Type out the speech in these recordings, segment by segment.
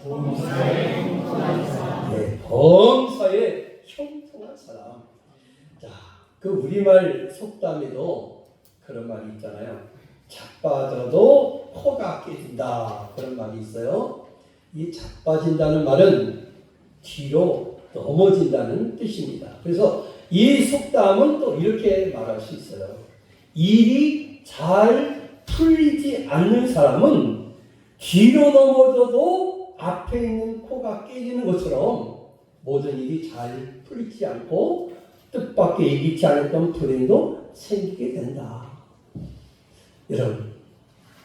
범사에 형통한 사람. 네, 범사에 형통한 사람. 자, 그 우리말 속담에도 그런 말이 있잖아요. 자빠져도 코가 깨진다. 그런 말이 있어요. 이 자빠진다는 말은 뒤로 넘어진다는 뜻입니다. 그래서 이 속담은 또 이렇게 말할 수 있어요. 일이 잘 풀리지 않는 사람은 뒤로 넘어져도 앞에 있는 코가 깨지는 것처럼 모든 일이 잘 풀리지 않고 뜻밖의 예기치 않았던 불행도 생기게 된다. 여러분,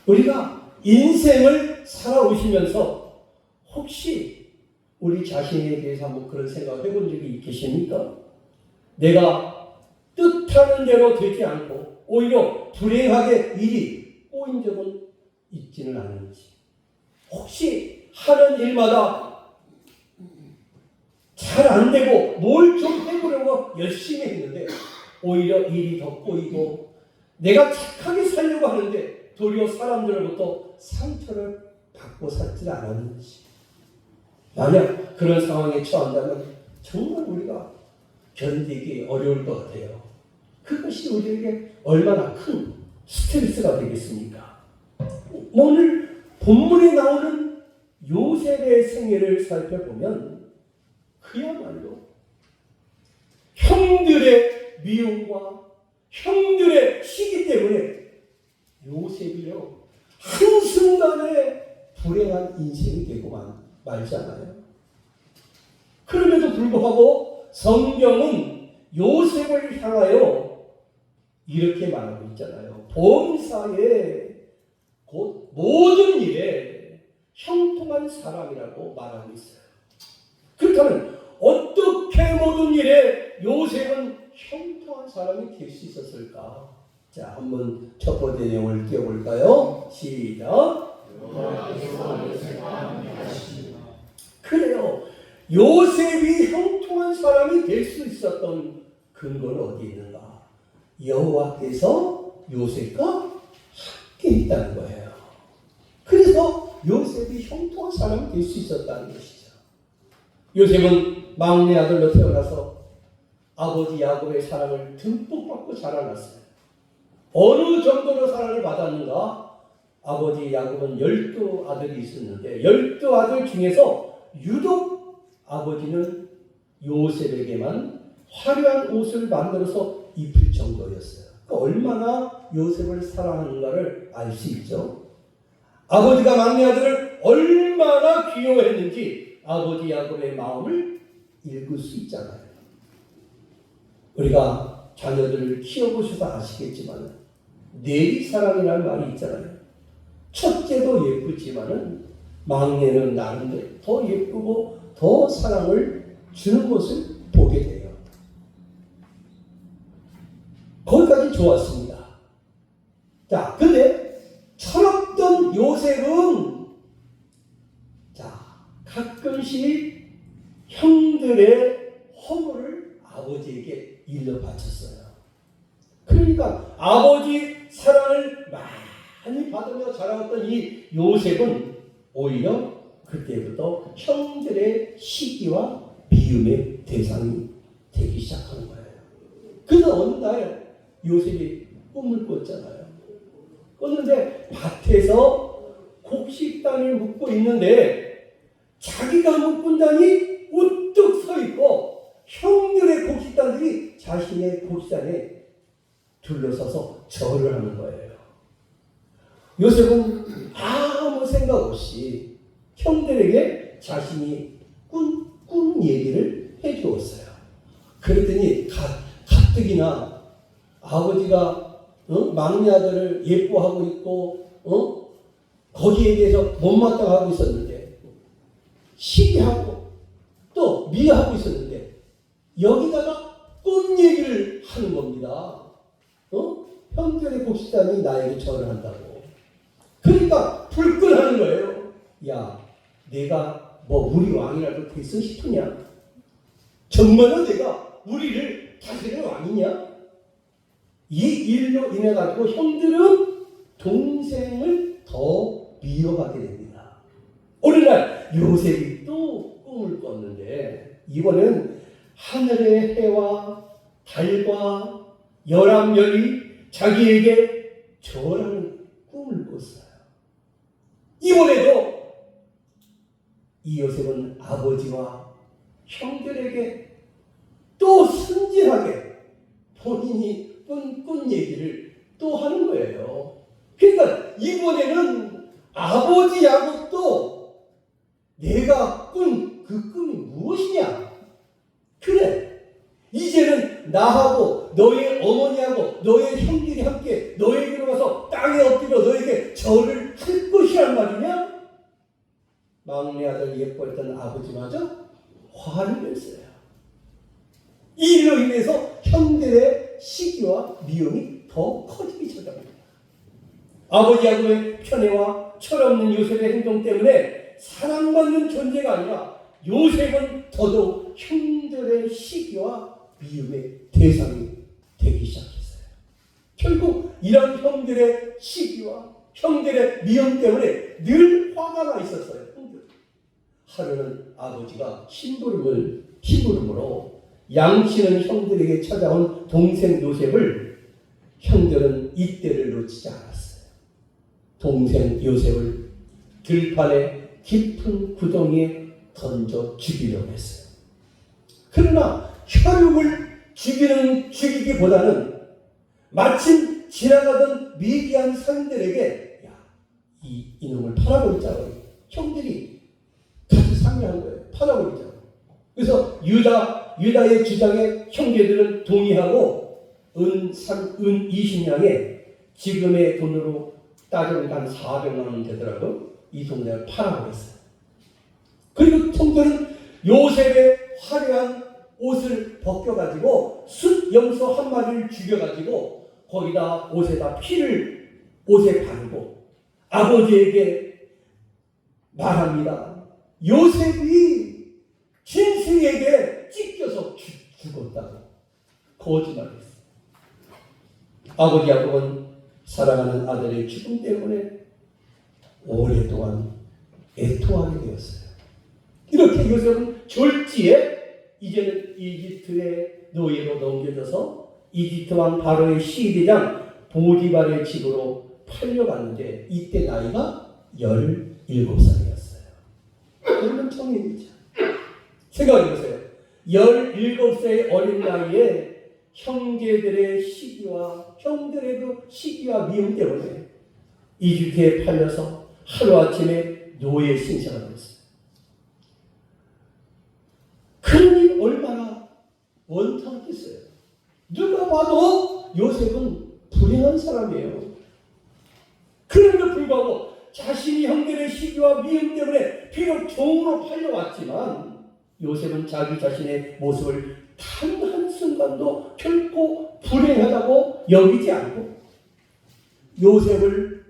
우리가 인생을 살아오시면서 혹시 우리 자신에 대해서 한번 그런 생각을 해본 적이 계십니까? 내가 뜻하는 대로 되지 않고 오히려 불행하게 일이 꼬인 적은 있지는 않은지, 혹시 하는 일마다 잘 안 되고 뭘 좀 해보려고 열심히 했는데 오히려 일이 더 꼬이고 내가 착하게 살려고 하는데 도리어 사람들로부터 상처를 받고 살지 않았는지, 만약 그런 상황에 처한다면 정말 우리가 견디기 어려울 것 같아요. 그것이 우리에게 얼마나 큰 스트레스가 되겠습니까? 오늘 본문에 나오는 요셉의 생애를 살펴보면 그야말로 형들의 미움과 형들의 시기 때문에 요셉이요 한순간에 불행한 인생이 되고만 말지 않아요. 그럼에도 불구하고 성경은 요셉을 향하여 이렇게 말하고 있잖아요. 범사에 곧 모든 일에 형통한 사람이라고 말하고 있어요. 그렇다면 어떻게 모든 일에 요셉은 형통한 사람이 될 수 있었을까? 자, 한번 첫 번째 내용을 띄워볼까요? 시작. 그래요. 요셉이 형통한 사람이 될 수 있었던 근거는 어디 있는가? 여호와께서 요셉과 함께 있다는 거예요. 그래서 요셉이 형통한 사람이 될 수 있었다는 것이죠. 요셉은 막내 아들로 태어나서 아버지 야곱의 사랑을 듬뿍 받고 자라났어요. 어느 정도로 사랑을 받았는가? 아버지 야곱은 12아들이 있었는데 12아들 중에서 유독 아버지는 요셉에게만 화려한 옷을 만들어서 입힐 정도였어요. 그러니까 얼마나 요셉을 사랑하는가를 알 수 있죠. 아버지가 막내 아들을 얼마나 귀여워했는지 아버지 야곱의 마음을 읽을 수 있잖아요. 우리가 자녀들을 키워보셔서 아시겠지만 내리사랑이라는 말이 있잖아요. 첫째도 예쁘지만은 막내는 나름대로 더 예쁘고 더 사랑을 주는 것을 보게 돼요. 거기까지 좋았습니다. 자, 근데 철없던 요셉은 가끔씩 형들의 허물을 아버지에게 일러 바쳤어요. 그러니까 아버지 사랑을 많이 받으며 자라왔던 이 요셉은 오히려 그때부터 형들의 시기와 미움의 대상이 되기 시작하는 거예요. 그래서 어느 날 요셉이 꿈을 꿨잖아요. 꿨는데 밭에서 곡식단을 묶고 있는데 자기가 묶은 단이 우뚝 서 있고 형들의 곡식단들이 자신의 곡식단에 둘러서서 절을 하는 거예요. 요셉은 아무 생각 없이 형들에게 자신이 꾼 얘기를 해주었어요. 그랬더니 가뜩이나 아버지가 막내 아들을 예뻐하고 있고 거기에 대해서 못마땅하고 있었는데 시기하고 또 미워하고 있었는데 여기다가 꾼 얘기를 하는 겁니다. 형들의 곡식단이 나에게 절을 한다고. 그러니까 불끈하는 거예요. 야, 내가 뭐 우리 왕이라도 됐어 싶으냐? 정말로 내가 우리를 다스리는 왕이냐? 이 일로 인해 가지고 형들은 동생을 더 미워하게 됩니다. 어느 날 요셉이 또 꿈을 꿨는데 이번엔 하늘의 해와 달과 11별이 자기에게 절하는 꿈을 꿨어요. 이번에도 이 요셉은 아버지와 형들에게 또 순진하게 본인이 꾼 얘기를 또 하는 거예요. 그러니까 이번에는 아버지하고 또 내가 꾼 그 꿈이 무엇이냐? 그래, 이제는 나하고 너의 어머니하고 너의 형들이 함께 너에게로 와서 땅에 엎드려 너에게 절을 할 것이란 말이냐? 막내 아들 예뻐했던 아버지마저 화를 냈어요. 이 일로 인해서 형들의 시기와 미움이 더 커지기 시작합니다. 아버지하고의 편애와 철없는 요셉의 행동 때문에 사랑받는 존재가 아니라 요셉은 더더욱 형들의 시기와 미움의 대상이 되기 시작했어요. 결국 이런 형들의 시기와 형들의 미움 때문에 늘 화가 나 있었어요. 하루는 아버지가 심부름으로 양치는 형들에게 찾아온 동생 요셉을 형들은 이때를 놓치지 않았어요. 동생 요셉을 들판의 깊은 구덩이에 던져 죽이려고 했어요. 그러나 혈육을 죽이기보다는 마침 지나가던 미디안 상인들에게 이놈을 팔아버리자고 형들이 같이 상의한 거예요. 팔아버리자고. 그래서 유다의 주장에 형제들은 동의하고 은 20냥에 지금의 돈으로 따지면 한 400만 원 되더라도 이 동네를 팔아버렸어요. 그리고 형들은 요셉의 화려한 옷을 벗겨가지고 숫 염소 한 마리를 죽여가지고 거기다 옷에다 피를 옷에 바르고 아버지에게 말합니다. 요셉이 짐승에게 찢겨서 죽었다고 거짓말했어요. 아버지 야곱은 사랑하는 아들의 죽음 때문에 오랫동안 애통하게 되었어요. 이렇게 요셉은 졸지에 이제는 이집트의 노예로 넘겨져서 이집트 왕 바로의 시대장 보디발의 집으로 팔려갔는데 이때 나이가 17살이었어요. 그러면 청년이죠. 생각해보세요. 17세의 어린 나이에 형제들의 시기와 형들에도 시기와 미움 때문에 이집트에 팔려서 하루아침에 노예 신세가 되었어요. 그러니 얼마나 원통했겠어요. 누가 봐도 요셉은 불행한 사람이에요. 그럼에도 불구하고 자신이 형들의 시기와 미움 때문에 비록 종으로 팔려왔지만 요셉은 자기 자신의 모습을 단 한순간도 결코 불행하다고 여기지 않고 요셉은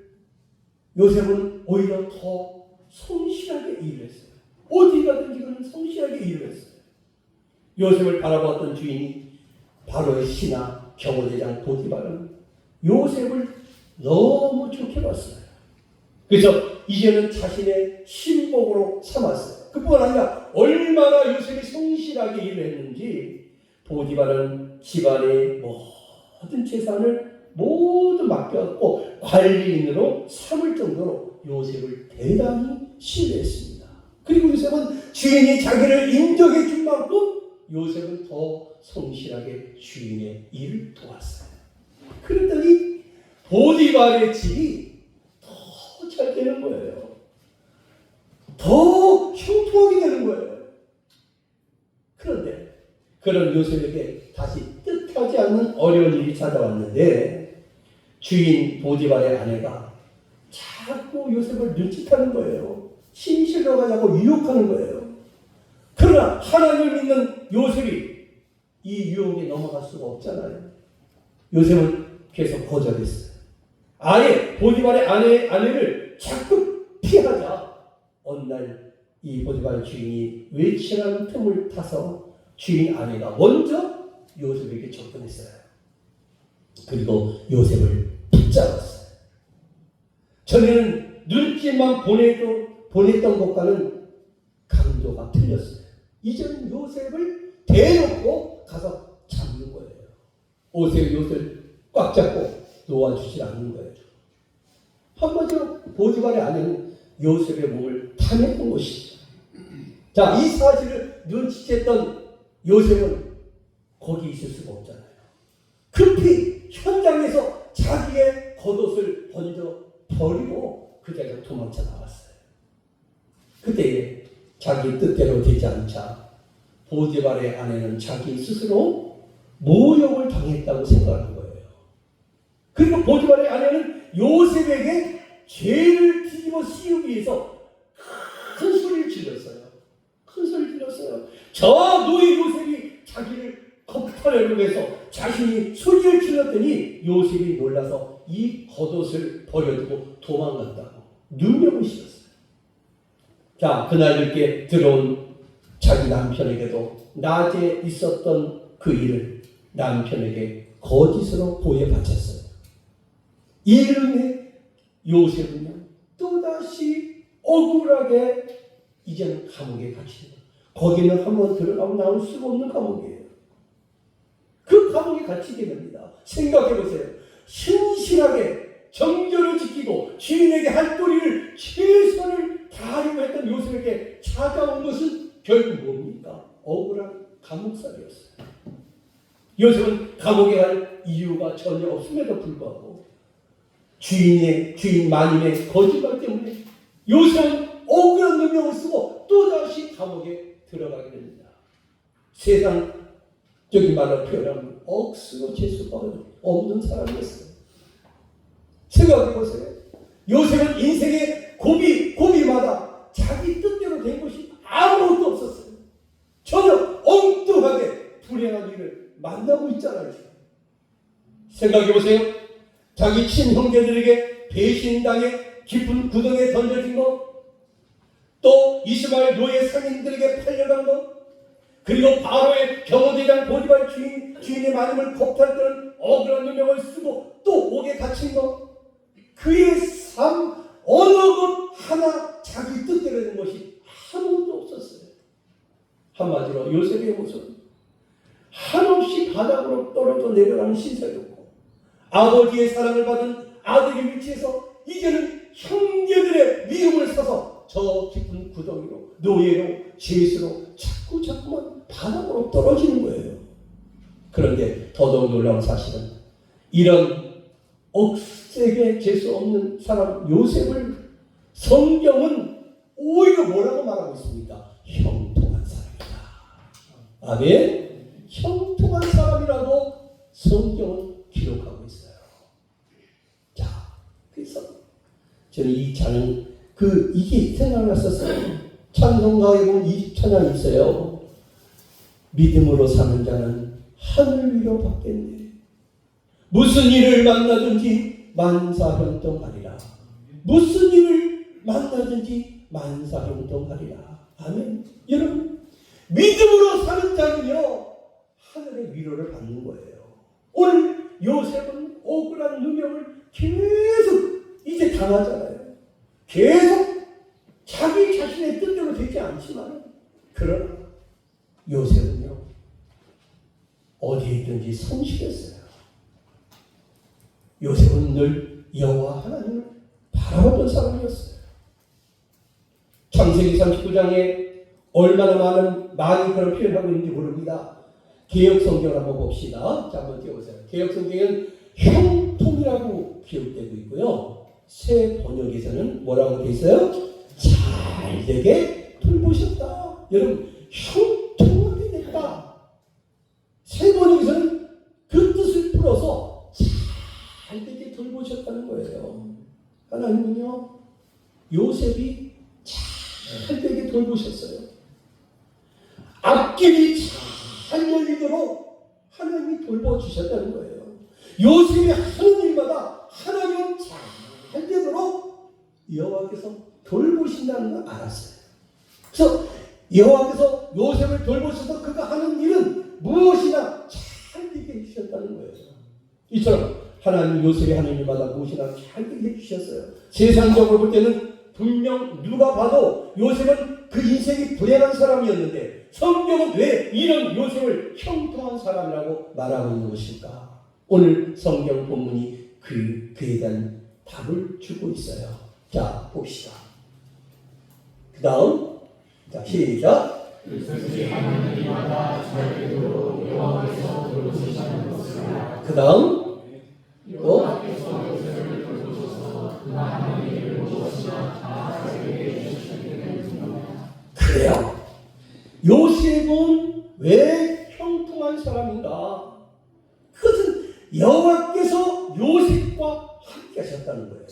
오히려 더 성실하게 일을 했어요. 어디 가든지 그는 성실하게 일을 했어요. 요셉을 바라보았던 주인이 바로의 신하 경호대장 보디발은 요셉을 너무 좋게 봤어요. 그래서 이제는 자신의 신복으로 삼았어요. 그뿐 아니라 얼마나 요셉이 성실하게 일을 했는지 보디발은 집안의 모든 재산을 모두 맡겨갖고 관리인으로 삼을 정도로 요셉을 대단히 신뢰했습니다. 그리고 요셉은 주인이 자기를 인정해 준 만큼 요셉은 더 성실하게 주인의 일을 도왔어요. 그랬더니 보디발의 집이 더 잘 되는 거예요. 더 형통하게 되는 거예요. 그런데 그런 요셉에게 다시 뜻하지 않는 어려운 일이 찾아왔는데 주인 보디발의 아내가 자꾸 요셉을 눈짓하는 거예요. 신실로 가자고 유혹하는 거예요. 그러나 하나님을 믿는 요셉이 이 유혹에 넘어갈 수가 없잖아요. 요셉은 계속 거절했어요. 아예 보디발의 아내를 자꾸 피하자 어느 날 이 보디발 주인이 외출하는 틈을 타서 주인 아내가 먼저 요셉에게 접근했어요. 그리고 요셉을 붙잡았어요. 전에는 눈짓만 보내도 보냈던 것과는 강도가 틀렸어요. 이제는 요셉을 대놓고 가서 잡는 거예요. 요셉을 꽉 잡고 놓아주지 않는 거예요. 한마디로 보디발의 아내는 요셉의 몸을 탐했던 것이죠. 자, 이 사실을 눈치챘던 요셉은 거기 있을 수가 없잖아요. 급히 현장에서 자기의 겉옷을 먼저 버리고 그 자리에서 도망쳐 나왔어요. 그때 자기 뜻대로 되지 않자 보디발의 아내는 자기 스스로 모욕을 당했다고 생각하는 거예요. 그리고 보디발의 아내는 요셉에게 죄를 뒤집어 씌우기 위해서 큰 소리를 질렀어요. 큰 소리를 질렀어요. 저 노예 요셉이 자기를 겁탈하려고 해서 자신이 소리를 질렀더니 요셉이 놀라서 이 겉옷을 버려두고 도망갔다고 누명을 씌웠어요. 자, 그날 이렇게 들어온 자기 남편에게도 낮에 있었던 그 일을 남편에게 거짓으로 보여 바쳤어요. 이로 인해 요셉은요 또다시 억울하게 이제는 감옥에 갇힙니다. 거기는 한번 들어가면 나올 수가 없는 감옥이에요. 그 감옥에 갇히게 됩니다. 생각해보세요. 신실하게 정절을 지키고 주인에게 할 도리를 최선을 다하려고 했던 요셉에게 찾아온 것은 결국 뭡니까? 억울한 감옥살이였어요. 요셉은 감옥에 갈 이유가 전혀 없음에도 불구하고 주인 마님의 거짓말 때문에 요셉은 억울한 누명을 쓰고 또다시 감옥에 들어가게 됩니다. 세상적인 말로 표현하면 억수로 재수가 없는 사람이었어요. 생각해보세요. 요셉은 인생의 고비마다 자기 뜻대로 된 것이 아무것도 없었어요. 전혀 엉뚱하게 불행한 일을 만나고 있잖아요. 생각해보세요. 자기 친형제들에게 배신당해 깊은 구덩이에 던져진 것, 또 이스마엘 노예 상인들에게 팔려간 것, 그리고 바로의 경호대장 보디발 주인의 마님을 겁탈했던 억울한 누명을 쓰고 또 옥에 갇힌 것, 그의 삶 어느 것 하나 자기 뜻대로 된 것이 아무것도 없었어요. 한마디로 요셉의 모습은 한없이 바닥으로 떨어져 내려가는 신세였고, 아버지의 사랑을 받은 아들의 위치에서 이제는 형제들의 미움을 사서 저 깊은 구덩이로, 노예로, 죄수로 자꾸만 바닥으로 떨어지는 거예요. 그런데 더더욱 놀라운 사실은 이런 억세게 재수 없는 사람 요셉을 성경은 오히려 뭐라고 말하고 있습니까? 형통한 사람이다. 아멘. 형통한 사람이라고 성경은 기록하고 있어요. 자, 그래서 저는 이 찬양 이게 생각났었어요. 찬송가에 보면 이 찬양이 있어요. 믿음으로 사는 자는 하늘 위로 받겠네. 무슨 일을 만나든지 만사형통하리라. 무슨 일을 만나든지 만사형통하리라. 아멘. 여러분, 믿음으로 사는 자는요 하늘의 위로를 받는 거예요. 오늘 요셉은 억울한 누명을 계속 이제 당하잖아요. 계속 자기 자신의 뜻대로 되지 않지만, 그러나 요셉은요 어디에 있든지 성실했어요. 요셉은 늘 여호와 하나님을 바라보던 사람이었어요. 창세기 39장에 얼마나 많이 그런 표현하고 있는지 모릅니다. 개역성경을 한번 봅시다. 자, 한번 띄워보세요. 개역성경은 형통이라고 기록되고 있고요. 새 번역에서는 뭐라고 되어 있어요? 잘되게 돌보셨다. 여러분, 형통하게 됐다. 새 번역에서는 그 뜻을 풀어서 잘되게 돌보셨다는 거예요. 하나님은요 요셉이 잘되게 돌보셨어요. 앞길이 잘 열리도록 하나님이 돌봐주셨다는 거예요. 요셉이 하는 일마다 하나님은 잘 되도록 여호와께서 돌보신다는 걸 알았어요. 그래서 여호와께서 요셉을 돌보셔서 그가 하는 일은 무엇이나 잘 되게 해주셨다는 거예요. 이처럼 하나님 요셉이 하는 일마다 무엇이나 잘 되게 해주셨어요. 세상적으로 볼 때는 분명 누가 봐도 요셉은 그 인생이 불행한 사람이었는데 성경은 왜 이런 요셉을 형통한 사람이라고 말하고 있는 것일까? 오늘 성경 본문이 그에 대한 답을 주고 있어요. 자, 봅시다. 그 다음, 자, 시작. 그 다음, 또, 그래요. 요셉은 왜 형통한 사람인가? 그것은 여호와께서 요셉과 함께 하셨다는 거예요.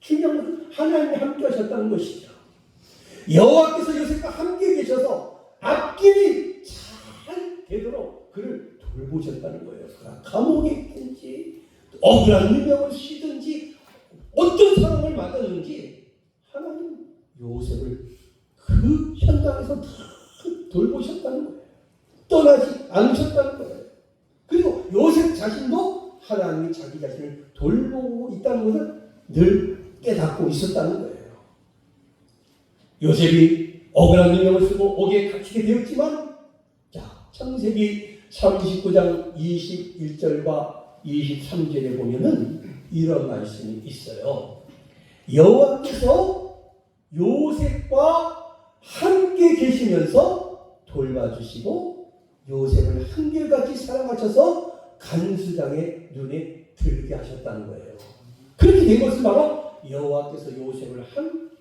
중요한 것은 하나님이 함께 하셨다는 것이죠. 여호와께서 요셉과 함께 계셔서 앞길이 잘 되도록 그를 돌보셨다는 거예요. 그가 감옥에 있든지 억울한 누명을 쉬든지 어떤 상황을 맞았는지 하나님 요셉을 그 현장에서 다 돌보셨다는 거예요. 떠나지 않으셨다는 거예요. 그리고 요셉 자신도 하나님이 자기 자신을 돌보고 있다는 것을 늘 깨닫고 있었다는 거예요. 요셉이 억울한 누명을 쓰고 옥에 갇히게 되었지만, 자, 창세기 39장 21절과 23절에 보면은 이런 말씀이 있어요. 여호와께서 요셉과 함께 계시면서 돌봐주시고 요셉을 한결같이 사랑하셔서 간수장의 눈에 들게 하셨다는 거예요. 그렇게 된 것은 바로 여호와께서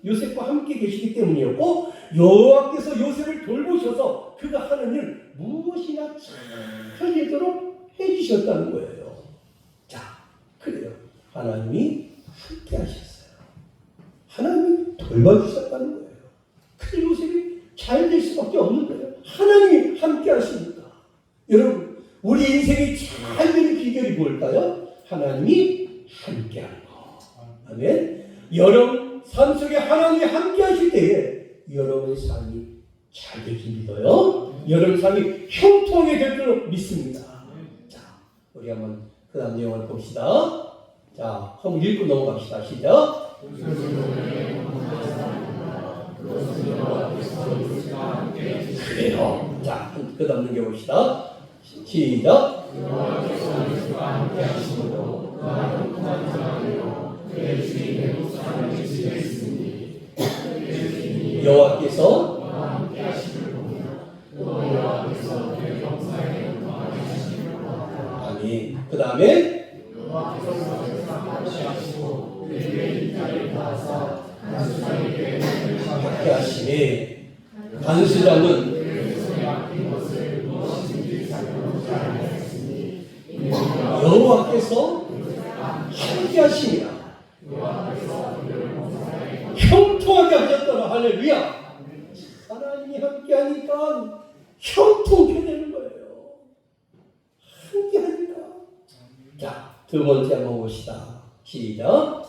요셉과 함께 계시기 때문이었고, 여호와께서 요셉을 돌보셔서 그가 하는 일 무엇이나 잘 되도록 해주셨다는 거예요. 자, 그래요. 하나님이 함께 하셨어요. 하나님이 돌봐주셨다는 거예요. 그 요셉이 잘 될 수밖에 없는 거예요. 하나님이 함께 하시니까. 여러분, 우리 인생이 잘 되는 비결이 뭘까요? 하나님이 함께 하는 거. 아멘. 여러분 삶 속에 하나님이 함께 하실 때에 여러분의 삶이 잘 될 줄 믿어요. 여러분 삶이 형통하게 될 줄 믿습니다. 자, 우리 한번 그 다음 내용을 봅시다. 자, 한번 읽고 넘어갑시다. 시작. 그래요. 자, 그 다음 넘겨봅시다. 시작. 여호와께서 아멘. 그 다음에 함께 하시네. 간수장은 여호와께서 함께 하시니라. 형통하게 하셨더라. 할렐루야. 하나님이 함께 하니까 형통하게 되는 거예요. 함께 하니까. 자, 두 번째 한번 봅시다. 시작.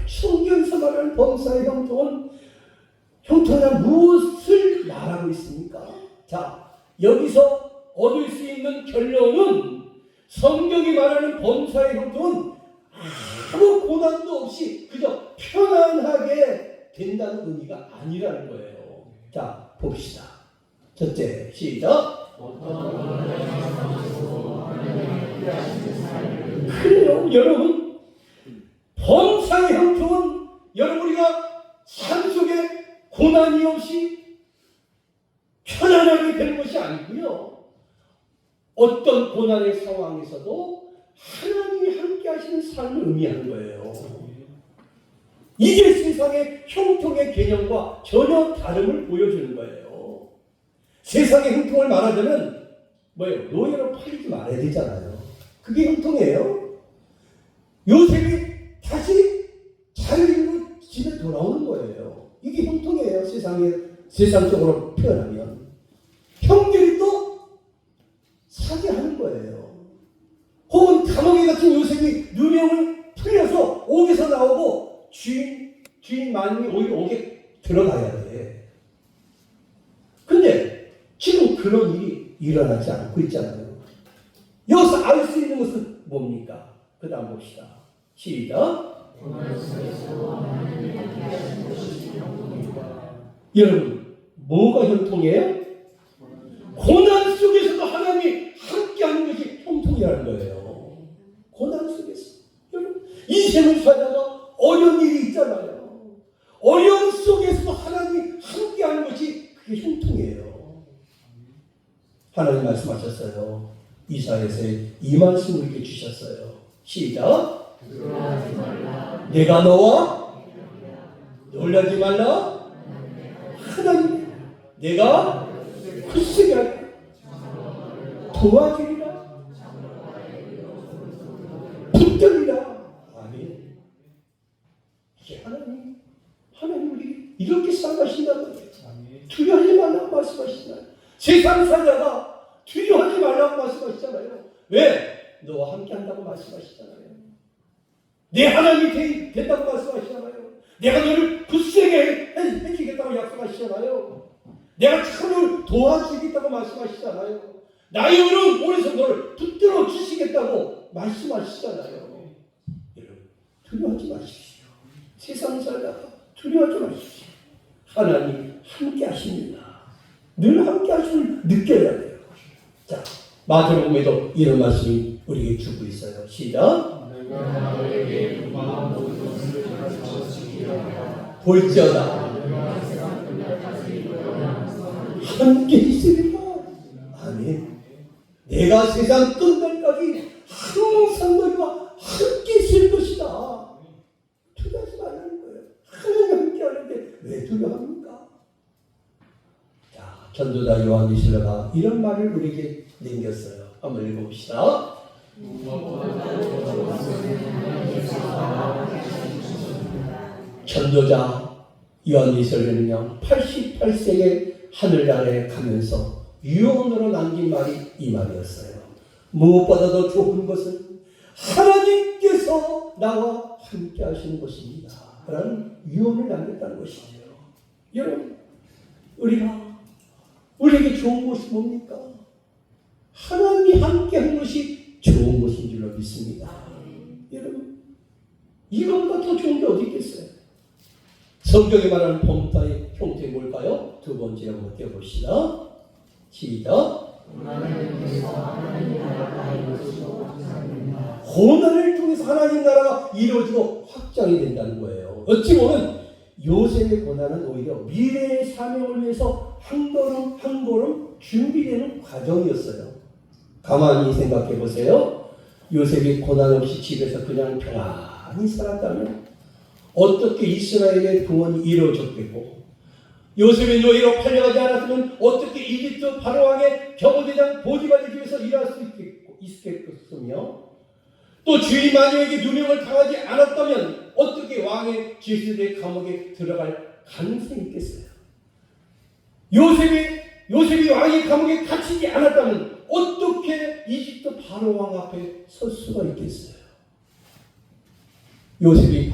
성경에서 말하는 범사의 형통은 형통이란 무엇을 말하고 있습니까? 자, 여기서 얻을 수 있는 결론은 성경이 말하는 범사의 형통은 아무 고난도 없이 그저 편안하게 된다는 의미가 아니라는 거예요. 자, 봅시다. 첫째, 시작. 그래요, 여러분. 범사의 형통은 여러분 우리가 삶 속에 고난이 없이 편안하게 되는 것이 아니고요. 어떤 고난의 상황에서도 하나님이 함께 하시는 삶을 의미하는 거예요. 이게 세상의 형통의 개념과 전혀 다름을 보여주는 거예요. 세상의 형통을 말하자면 뭐예요? 노예로 팔리지 말아야 되잖아요. 그게 형통이에요. 요셉이 다시 자유를 이루고 집에 돌아오는 거예요. 이게 형통이에요. 세상적으로 표현하면. 형들이 또 사죄하는 거예요. 혹은 감옥에 갇힌 요셉이 누명을 풀려서 옥에서 나오고 주인 마님이 오히려 옥에 들어가야 돼. 근데 지금 그런 일이 일어나지 않고 있잖아요. 여기서 알 수 있는 것은 뭡니까? 그 다음 봅시다. 시작. 여러분, 뭐가 형통이에요? 고난 속에서도 하나님이 함께하는 것이 형통이라는 거예요. 고난 속에서. 여러분, 인생을 살다가 어려운 일이 있잖아요. 어려움 속에서도 하나님이 함께하는 것이 그게 형통이에요. 하나님 말씀하셨어요. 이사야서에 이 말씀을 이렇게 주셨어요. 시작. 내가 너와 놀라지 말라. 하나님, 내가 굳세게 하리라. 도와주리라. 붙들리라. 아멘. 이게 하나님 우리 이렇게 살아가신다는 거예요. 두려워하지 말라고 말씀하시잖아요. 세상 살다가 두려워하지 말라고 말씀하시잖아요. 왜? 너와 함께 한다고 말씀하시잖아요. 내 하나님이 된다고 말씀하시잖아요. 내가 너를 굳세게 해주겠다고 약속하시잖아요. 내가 참을 도와주겠다고 말씀하시잖아요. 나의 은은 오래서 너를 붙들어 주시겠다고 말씀하시잖아요. 여러분, 두려워하지 마십시오. 세상 살다가 두려워하지 마십시오. 하나님 함께 하십니다. 늘 함께 하심을 느껴야 돼요. 자, 마태복음에도 이런 말씀이 우리에게 주고 있어요. 시작. 볼지어다 함께 있으리라. 아멘. 내가 세상 끝날까지 항상 너희와 함께 있을 것이다. 두려워하지 말라는 거예요. 하나님 함께 하는데 왜 두려워합니까? 자, 전도자 요한계시록가 이런 말을 우리에게 남겼어요. 한번 읽어봅시다. 전도자 요한계시록은요 88세의 하늘나라에 가면서 유언으로 남긴 말이 이 말이었어요. 무엇보다도 좋은 것은 하나님께서 나와 함께 하시는 것입니다. 라는 유언을 남겼다는 것이죠. 여러분, 우리에게 좋은 것이 뭡니까? 하나님이 함께 하는 것이 좋은 것인 줄로 믿습니다. 여러분, 이것보다 더 좋은 게 어디 있겠어요? 성경이 말하는 범타의 형태 뭘까요? 두 번째 한번 띄워봅시다. 시작. 고난을 통해서 하나님 나라가 이루어지고 확장이 된다는 거예요. 어찌 보면 요셉의 고난은 오히려 미래의 사명을 위해서 한 걸음 한 걸음 준비되는 과정이었어요. 가만히 생각해 보세요. 요셉이 고난 없이 집에서 그냥 평안히 살았다면 어떻게 이스라엘의 구원이 이루어졌겠고, 요셉이 노예로 팔려가지 않았으면 어떻게 이집트 바로왕의 경호대장 보디발의 집에서 일할 수 있겠겠으며, 또 주인 마녀에게 누명을 당하지 않았다면 어떻게 왕의 지시대 감옥에 들어갈 가능성이 있겠어요? 요셉이 왕의 감옥에 갇히지 않았다면 어떻게 이집트 바로왕 앞에 설 수가 있겠어요? 요셉이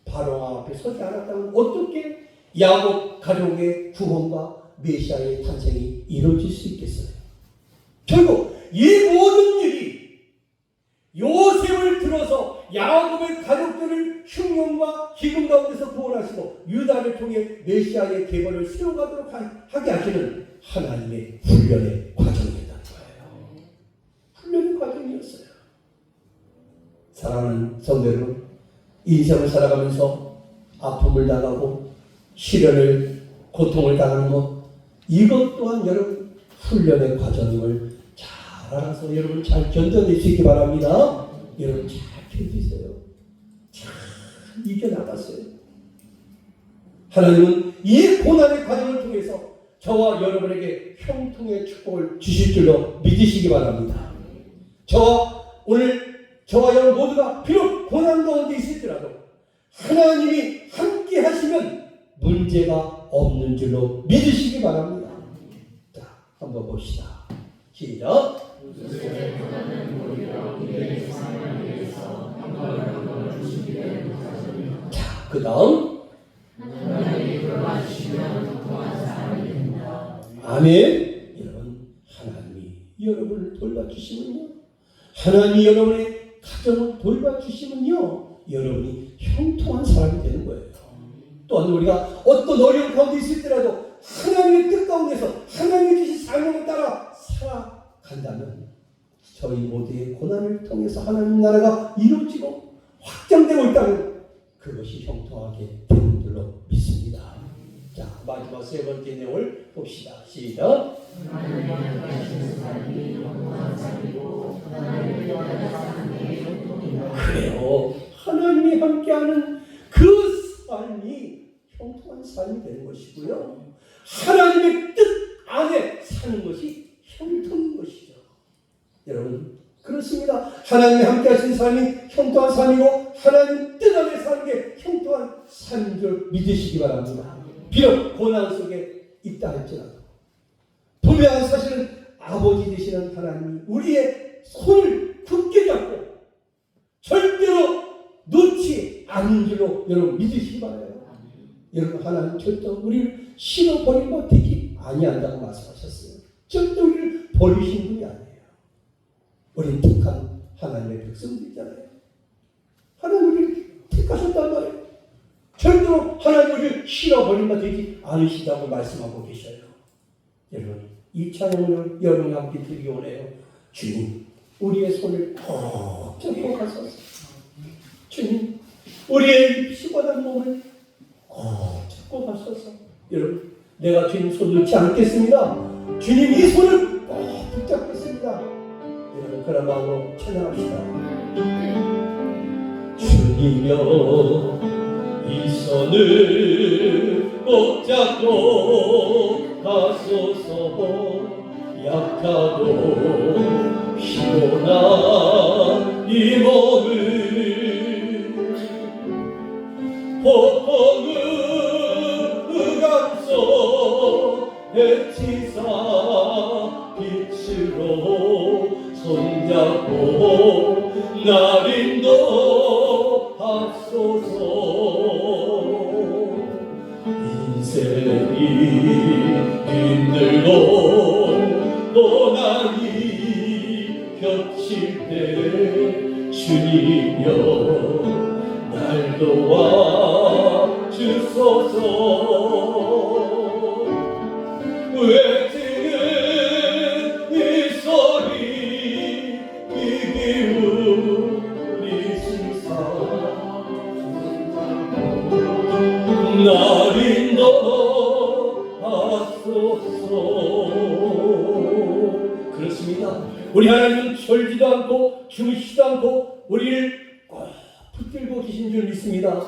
바로왕 앞에 서지 않았다면 어떻게 야곱 가족의 구원과 메시아의 탄생이 이루어질 수 있겠어요? 결국 이 모든 일이 요셉을 들어서 야곱의 가족들을 흉년과 기근 가운데서 구원하시고 유다를 통해 메시아의 계보를 세워가도록 하게 하시는 하나님의 훈련의 과정이었다는 거예요. 훈련의 과정이었어요. 사랑하는 성도 여러분, 인생을 살아가면서 아픔을 당하고 시련을, 고통을 당하는 것, 이것 또한 여러분 훈련의 과정임을 잘 알아서 여러분 잘 견뎌낼 수 있기 바랍니다. 여러분 잘 견디세요. 잘 이겨나갔어요. 하나님은 이 고난의 과정을 통해서 저와 여러분에게 형통의 축복을 주실 줄로 믿으시기 바랍니다. 저와 여러분 모두가 비록 고난 가운데 있을지라도 하나님이 함께 하시면 문제가 없는 줄로 믿으시기 바랍니다. 자, 한번 봅시다. 시작. 자, 그 다음 아멘. 여러분, 하나님이 여러분을 돌봐주시면요, 하나님이 여러분의 가정을 돌봐주시면요, 여러분이 형통한 사람이 되는 거예요. 또한 우리가 어떤 어려운 가운데 있을 때라도 하나님의 뜻 가운데서 하나님의 주신 사명을 따라 살아간다면 저희 모두의 고난을 통해서 하나님 나라가 이루어지고 확장되고 있다면 그것이 형통하게 되는 줄로 믿습니다. 자, 마지막 세 번째 내용을 봅시다. 시작. 그래요. 하나님이 함께하는 그 삶이 형통한 삶이 되는 것이고요. 하나님의 뜻 안에 사는 것이 형통인 것이죠. 여러분, 그렇습니다. 하나님이 함께하신 삶이 형통한 삶이고 하나님 뜻 안에 사는 게 형통한 삶인 줄 믿으시기 바랍니다. 비록 고난 속에 있다 할지라도 분명한 사실은 아버지 되시는 하나님이 우리의 손을 굳게 잡고 절대로 놓지 않는 줄로 여러분 믿으시기 바라요. 여러분, 하나님 절대 우리를 싫어 버리고 되지 아니한다고 말씀하셨어요. 절대 우리를 버리신 분이 아니에요. 우리는 택한 하나님의 백성들이잖아요. 하나님 우리를 택하셨단 말이에요. 절대로 하나님 우리를 싫어 버리고 되지 않으시다고 말씀하고 계셔요. 여러분, 이 찬양을 여러분 함께 드리기 원해요. 주님, 우리의 손을 꼭 잡고 가소서. 주님, 우리의 피곤한 몸을 꼭 잡고 가소서. 여러분, 내가 주님 손 놓지 않겠습니다. 주님 이 손을 꼭 붙잡겠습니다. 여러분, 그런 마음으로 찬양합시다. 주님여, 이 손을 꼭 잡고 가소서. 약하고 피곤한 이 몸을 폭풍 흑암속 해치사 빛으로 손잡고 날 인도하소서. 인생이 힘들고 고난이 겹칠 때 주님여 날 도와 주소서. 외치는 이 소리 귀 기울이시사 날 인도하소서. 그렇습니다. 우리 하나님은 졸지도 않고 주무시지도 않고 우리를 꼭 붙들고 계신 줄 믿습니다.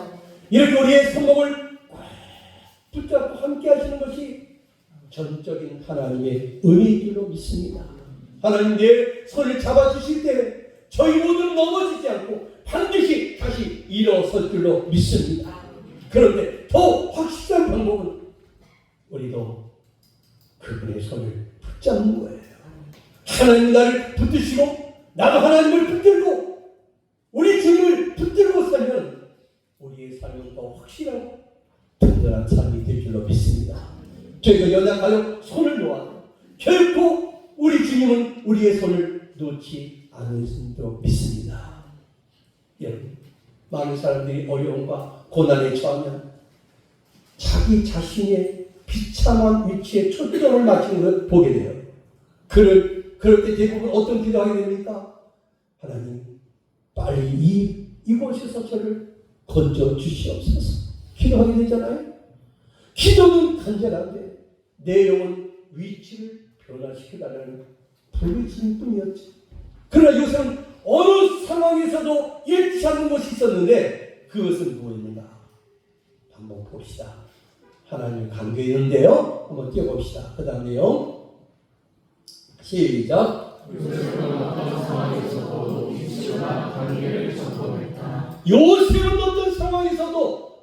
이렇게 우리의 손목을 꼭 붙잡고 함께 하시는 것이 전적인 하나님의 은혜인 줄로 믿습니다. 하나님 내 손을 잡아주실 때 저희 모두는 넘어지지 않고 반드시 다시 일어설 줄로 믿습니다. 그런데 더 확실한 방법은 우리도 그분의 손을 붙잡는 거예요. 하나님 나를 붙드시고 나도 하나님을 붙들고 우리 주님을 붙들고 살면 우리의 삶은 더 확실하고 든든한 삶이 될 줄로 믿습니다. 저희가 연약하여 손을 놓아도 결코 우리 주님은 우리의 손을 놓지 않을 줄로 믿습니다. 여러분, 많은 사람들이 어려움과 고난에 처하면 자기 자신의 비참한 위치에 초점을 맞추는 걸 보게 돼요. 그럴 때 대부분 어떤 기도하게 됩니까? 하나님, 빨리 이곳에서 저를 건져 주시옵소서. 기도하게 되잖아요. 기도는 간절한데 내용은 위치를 변화시켜달라는 부르짖을 뿐이었죠. 그러나 요새는 어느 상황에서도 잃지 않는 것이 있었는데 그것은 무엇인가? 한번 봅시다. 하나님 관계였는데요. 한번 띄워봅시다. 그 다음 내용 시작. 요셉은 어떤 상황에서도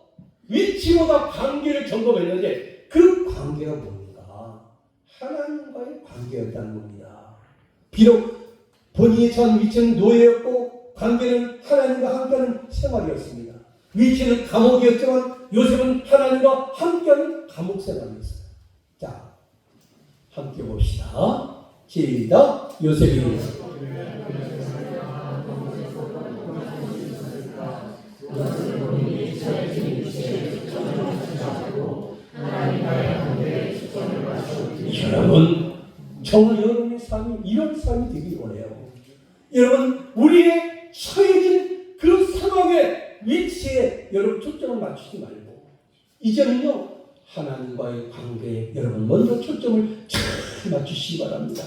위치보다 관계를 점검했는데 그 관계가 뭡니까? 하나님과의 관계였다는 겁니다. 비록 본인이 처한 위치는 노예였고 관계는 하나님과 함께하는 생활이었습니다. 위치는 감옥이었지만 요셉은 하나님과 함께하는 감옥 생활이었어요. 자, 함께 봅시다. 시작. 요셉이 정말 여러분의 삶이 이런 삶이 되길 원해요. 여러분, 우리의 처해진 그 상황의 위치에 여러분 초점을 맞추지 말고 이제는요 하나님과의 관계에 여러분 먼저 초점을 잘 맞추시기 바랍니다.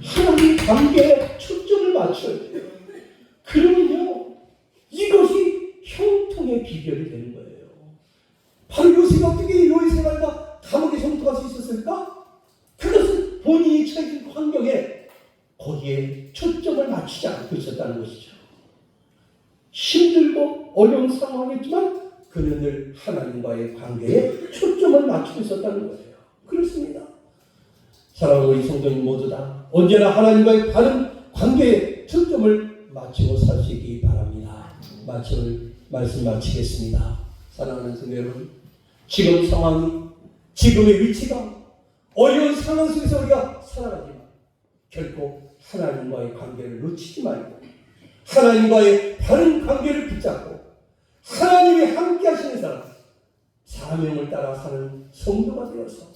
하나님 관계에 초점을 맞춰야 돼요. 그러면요 이것이 형통의 비결이 되는 거예요. 바로 요셉이 어떻게 요셉과 감옥에 성토할 수 있었을까? 그것은 본인이 처해진 환경에 거기에 초점을 맞추지 않고 있었다는 것이죠. 힘들고 어려운 상황이었지만 그는 늘 하나님과의 관계에 초점을 맞추고 있었다는 거예요. 그렇습니다. 사랑하는 우리 성도님 모두 다 언제나 하나님과의 바른 관계에 초점을 맞추고 살 수 있기 바랍니다. 말씀 마치겠습니다. 사랑하는 성도 여러분, 지금 상황이, 지금의 위치가 어려운 상황 속에서 우리가 살아가지만 결코 하나님과의 관계를 놓치지 말고 하나님과의 바른 관계를 붙잡고 하나님이 함께 하시는 사람, 사명을 따라 사는 성도가 되어서